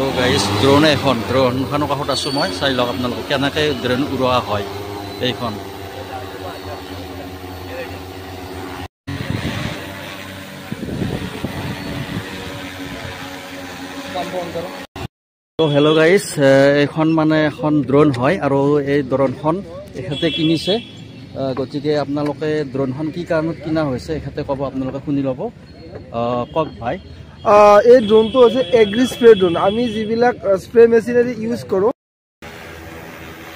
তো guys drone এখন ড্ৰোনখনৰ কাষত আছোঁ মই চাই লওক আপোনালোকে কেনেকৈ ড্ৰোন উৰোৱা হয় এইখন তো হেল্ল' গাইজ এইখন মানে এখন ড্ৰোন হয় আৰু এই ড্ৰোনখন এখেতে কিনিছে গতিকে আপোনালোকে ড্ৰোনখন কি কাৰণত কিনা হৈছে এখেতে ক'ব আপোনালোকে শুনি ল'ব কওক ভাই এই ড্ৰোনটো হৈছে এগ্ৰি স্প্ৰে ড্ৰোন আমি যিবিলাক স্প্ৰে মেচিনাৰী ইউজ কৰোঁ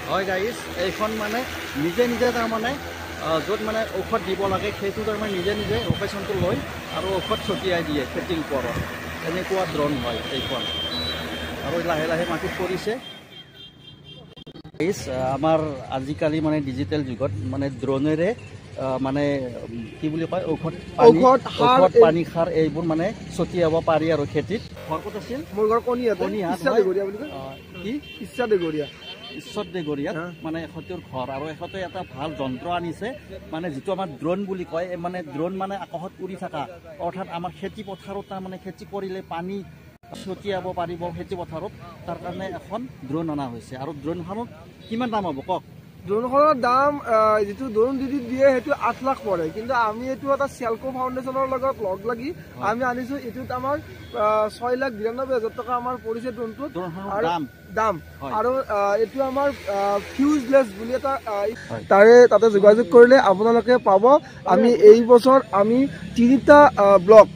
হয় গাইজ এইখন মানে নিজে নিজে তাৰমানে য'ত মানে ঔষধ দিব লাগে সেইটো তাৰমানে নিজে নিজে লোকেশ্যনটো লৈ আৰু ঔষধ ছটিয়াই দিয়ে খেতিৰ ওপৰত এনেকুৱা ড্ৰোন হয় এইখন আৰু লাহে লাহে মাটিত পৰিছে আমাৰ আজিকালি মানে ডিজিটেল যুগত মানে ড্ৰোনেৰে মানে কি বুলি কয় ঔষধ পানী সাৰ এইবোৰ মানে ছটিয়াব পাৰি আৰু খেতিত ঘৰ ক'ত আছিল মোৰ ঘৰ ঈশ্বৰ দেগৰীয়াত মানে এখেতৰ ঘৰ আৰু এখেতে এটা ভাল যন্ত্ৰ আনিছে মানে যিটো আমাৰ ড্ৰোন বুলি কয় মানে ড্ৰোন মানে আকাশত উৰি থকা অৰ্থাৎ আমাৰ খেতি পথাৰত তাৰমানে খেতি কৰিলে পানী ছটিয়াব পাৰিব খেতি পথাৰত তাৰ কাৰণে এখন ড্ৰোন অনা হৈছে আৰু ড্ৰোনখনত কিমান দাম হ'ব কওক ড্ৰোনখনৰ দাম যিটো ড্ৰোন দিয়ে সেইটো 8 লাখ পৰে কিন্তু আমি এইটো এটা চেলকো ফাউণ্ডেশ্যনৰ লগত লগ লাগি আমি আনিছোঁ এইটোত আমাৰ 6,92,000 টকা আমাৰ পৰিছে ড্ৰোনটোত দাম আৰু এইটো আমাৰ ফিউজলেছ বুলি এটা তাতে যোগাযোগ কৰিলে আপোনালোকে পাব আমি এই বছৰ আমি 3টা ব্লক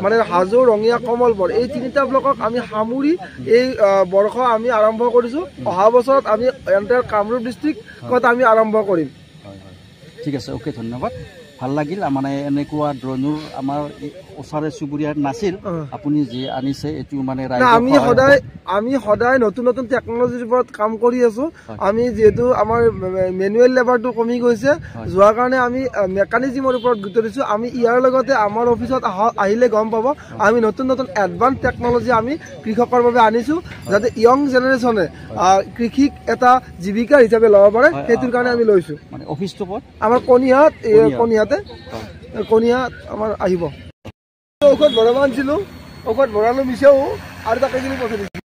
মানে হাজো ৰঙিয়া কমলপুৰ এই 3টা ব্লকক আমি সামৰি এই বৰ্ষ আমি আৰম্ভ কৰিছোঁ অহা বছৰত আমি এণ্টায়াৰ কামৰূপ ডিষ্ট্ৰিক্টত আমি আৰম্ভ কৰিম ঠিক আছে ওকে ধন্যবাদ ভাল লাগিল মানে এনেকুৱা ড্ৰোনৰ আমাৰ ওচৰে চুবুৰীয়াত নাছিল আপুনি যি আনিছে এইটো মানে আমি সদায় নতুন নতুন টেকনলজিৰ ওপৰত কাম কৰি আছো আমি যিহেতু আমাৰ মেনুৱেল লেবাৰটো কমি গৈছে যোৱাৰ কাৰণে আমি মেকানিজিমৰ ওপৰত গুৰুত্ব দিছোঁ আমি ইয়াৰ লগতে আমাৰ অফিচত আহিলে গম পাব আমি নতুন নতুন এডভান্স টেকনলজি আমি কৃষকৰ বাবে আনিছোঁ যাতে য়ং জেনেৰেশ্যনে কৃষিক এটা জীৱিকা হিচাপে ল'ব পাৰে সেইটোৰ কাৰণে আমি লৈছোঁ মানে অফিচটো আমাৰ কণিয়াত আমাৰ আহিব ঔষধ ভৰাব আনিছিলোঁ ঔষধ ভৰালোঁ মিছাও আৰু তাকে কিনি পঠাই দিছোঁ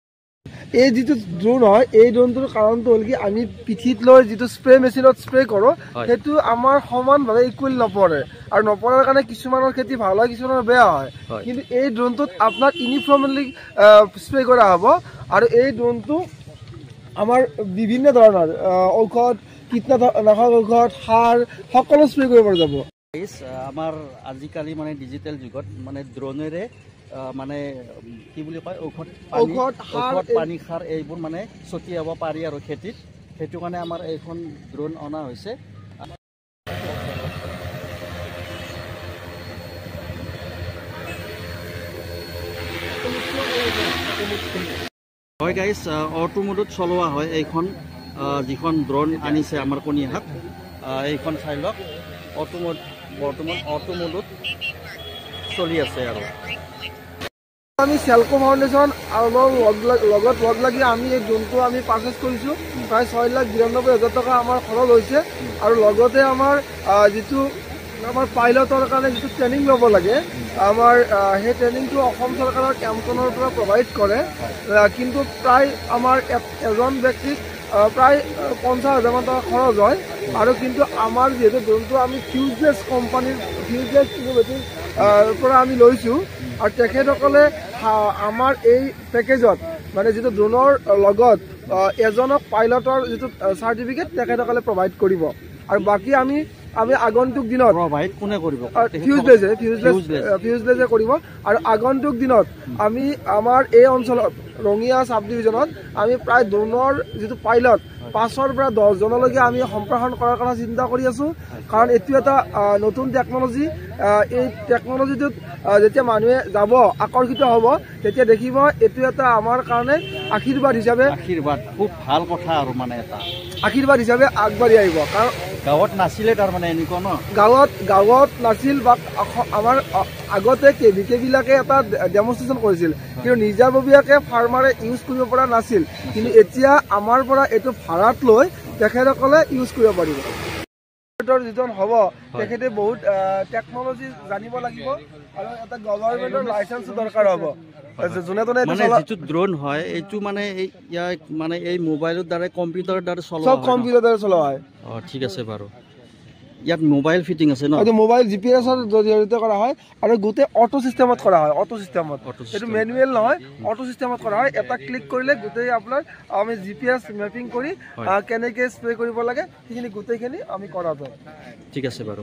এই যিটো ড্ৰোন হয় এই ড্ৰোনটোৰ কাৰণটো হ'ল কি আমি পিঠিত লৈ যিটো স্প্ৰে মেচিনত স্প্ৰে কৰোঁ সেইটো আমাৰ সমানভাৱে ইকুৱেল নপৰে আৰু নপৰাৰ কাৰণে কিছুমানৰ খেতি ভাল হয় কিছুমানৰ বেয়া হয় কিন্তু এই ড্ৰোনটোত আপোনাক ইউনিফৰ্মলি স্প্ৰে কৰা হ'ব আৰু এই ড্ৰোনটো আমাৰ বিভিন্ন ধৰণৰ ঔষধ কীটনাশক ঔষধ সাৰ সকলো স্প্ৰে কৰিব পৰা যাব আমাৰ আজিকালি মানে ডিজিটেল যুগত মানে ড্ৰোনেৰে মানে কি বুলি কয় ঔষধ পানী সাৰ এইবোৰ মানে ছটিয়াব পাৰি আৰু খেতিত সেইটো কাৰণে আমাৰ এইখন ড্ৰোন অনা হৈছে হয় গাইজ অটো মোডত চলোৱা হয় এইখন যিখন ড্ৰোন আনিছে আমাৰ কণিহাট এইখন চাই লওক বৰ্তমান অটো মোডত চলি আছে আৰু আমি চেলকো ফাউণ্ডেশ্যন লগত লগ লাগি আমি এই ড্ৰোনটো আমি পাৰ্চেছ কৰিছোঁ প্ৰায় 6,92,000 টকা আমাৰ খৰচ হৈছে আৰু লগতে আমাৰ যিটো আমাৰ পাইলটৰ কাৰণে যিটো ট্ৰেইনিং ল'ব লাগে আমাৰ সেই ট্ৰেইনিংটো অসম চৰকাৰৰ কেম্পখনৰ পৰা প্ৰভাইড কৰে কিন্তু প্ৰায় আমাৰ এজন ব্যক্তিক প্ৰায় 50,000 মান টকা খৰচ হয় আৰু কিন্তু আমাৰ যিহেতু ড্ৰোনটো আমি ফিউজলেছ কোম্পানীৰ ফিউজলেছ ইনোভেটিভ পৰা আমি লৈছোঁ আৰু তেখেতসকলে আমাৰ এই পেকেজত মানে যিটো ড্ৰোনৰ লগত এজনক পাইলটৰ যিটো চাৰ্টিফিকেট তেখেতসকলে প্ৰভাইড কৰিব আৰু বাকী আমি আগন্তুক দিনত ফিউজলেছে কৰিব আৰু আগন্তুক দিনত আমি আমাৰ এই অঞ্চলত ৰঙিয়া চাব ডিভিজনত আমি প্ৰায় ড্ৰোনৰ যিটো পাইলট 5ৰ পৰা 10 জনলৈকে আমি সম্প্ৰসাৰণ কৰাৰ কথা চিন্তা কৰি আছোঁ কাৰণ এইটো এটা নতুন টেকনলজি এই টেকনলজিটোত যেতিয়া মানুহে যাব আকৰ্ষিত হ'ব তেতিয়া দেখিব এইটো এটা আমাৰ কাৰণে আশীৰ্বাদ খুব ভাল কথা আৰু মানে এটা আশীৰ্বাদ হিচাপে আগবাঢ়ি আহিব কাৰণ গাঁৱত নাছিলে তাৰমানে এনেকুৱা ন গাঁৱত নাছিল বা আমাৰ আগতে কেভিকেবিলাকে এটা ডেমনষ্ট্ৰেশ্যন কৰিছিল কিন্তু নিজাববীয়াকৈ ফাৰ্মাৰে ইউজ কৰিব পৰা নাছিল কিন্তু এতিয়া আমাৰ পৰা এইটো ভাড়াত লৈ তেখেতসকলে ইউজ কৰিব পাৰিব যিজন হ'ব তেখেতে বহুত টেকনলজি জানিব লাগিব আৰু এটা গভৰ্ণমেণ্টৰ লাইচেন্স দৰকাৰ হ'ব যোনে তোনে মানে যিটো ড্ৰোন হয় এইটো মানে ইয়াক মানে এই মোবাইলৰ দ্বাৰা কম্পিউটাৰৰ দ্বাৰা চলোৱা চব হয় কম্পিউটাৰ দ্বাৰা চলোৱা হয় ঠিক আছে বাৰু ইয়াত মোবাইল ফিটিং আছে ন এইটো মোবাইল জিপিএছৰ জৰিয়তে কৰা হয় আৰু গোটেই অটো সিস্টেমত কৰা হয় অটো সিস্টেমত এইটো মেনুৱেল নহয় অটো সিস্টেমত কৰা হয় এটা ক্লিক কৰিলে গোটেই আপোনাৰ আমি জিপিএছ মেপিং কৰি কেনেকৈ স্প্ৰে কৰিব লাগে সেইখিনি গোটেইখিনি আমি কৰা যায় ঠিক আছে বাৰু